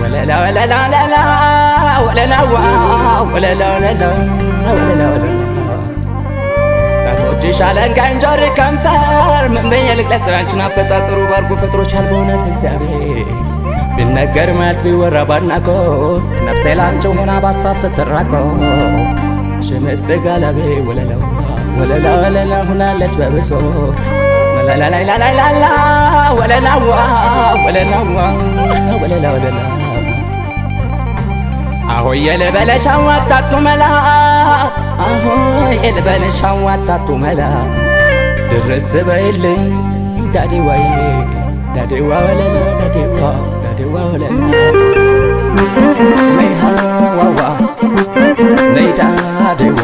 ولا لا ولا لا لا لا ولا لا ولا لا ولا لا ولا لا ولا ቶችሽ አለንጋኝ ጆሪ ከንፈር ምን በየልቅ ለሰንችና ፈጣጥሩ ባርጉ ፈጥሮች አልቦነት እግዚአብሔር ቢነገር ማድ ቢወራ ባናቆት ነፍሴ ላንቺው ሆና ባሳብ ስትራቆት ሽምጥ ጋለቤ ወለላ ወለላ ወለላ ሆናለች በብሶት ወለላ ላይ ላይ ላይ ላይ ወለላ ወለላ ወለላ ወለላ አሆይ የልበለሽ አዋጣቱ መላ አሆይ የልበለሽ አዋጣቱ መላ ድረስ በይልኝ ዳዲዋዬ ዳዲዋ ወለላ ዳዲዋ ዳዲዋ ወለላ ነይ ሃዋዋ ነይ ዳዲዋ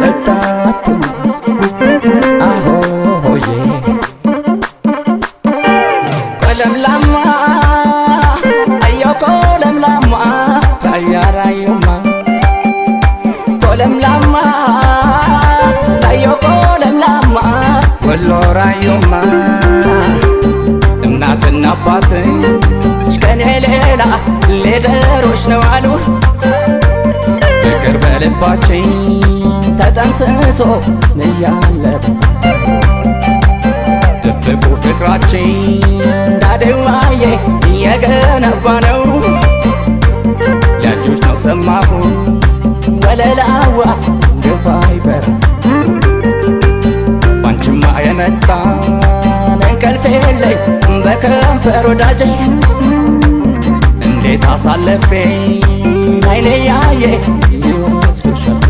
እታቱ አሆዬ ቆለምላማ አዮ ቆለምላማ ያራዩማ ቆለምላማ አዮ ቆለምላማ ወሎራዩማ እናትና አባትሽ ከኔ ሌላ ሌደሮች ነው አሉ ፍቅር በልባችን ተጠንስሶ እያለብ ድብቁ ፍቅራችን ዳዴዋዬ እየገነባ ነው ያጆች ነው ሰማሁ ወለላዋ ግፋይ በረት ባንቺማ የመጣን እንቅልፍ የለኝ በከንፈር ወዳጄ እንዴት አሳለፌ አይኔ ያየ ይወስድሻል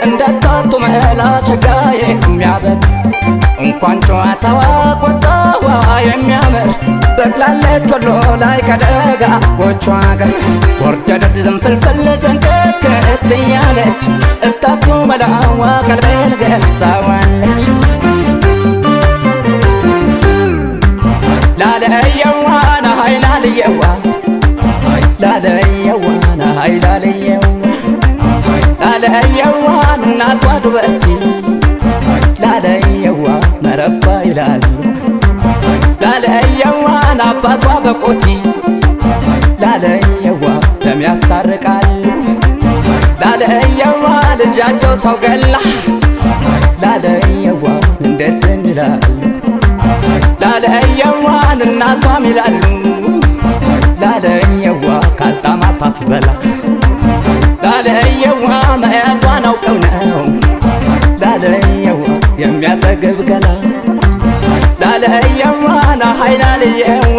እንደታቱ መላ ቸጋዬ የሚያበቅ እንኳን ጨዋታዋ ቆጣዋ የሚያምር በቅላለች ወሎ ላይ ከደጋ ጎቿ ጋር ወርደደድ ዝንፍልፍል ዘንቀትከት እያለች እታቱ መላዋ ቀልቤን ገዝታዋለች ላለየዋ ናሀይ ላለየዋ ላለየዋ ናሀይ ላለየዋ ላለየዋ እናቷ ዱበርቲ ላለየዋ መረባ ይላሉ ላለየዋ አባቷ በቆቲ ላለየዋ ደም ያስታርቃሉ ላለየዋ ልጃቸው ሰው ገላ ላለየዋ እንደት ይላሉ ላለየዋ እናቷም ይላሉ ላለየዋ ካልጣማት አትበላ ላለየዋ መያዟን አውቀው ነው ላለየዋ የሚያጠግብ ገላ ላለየዋ ናሀይ ላለየዋ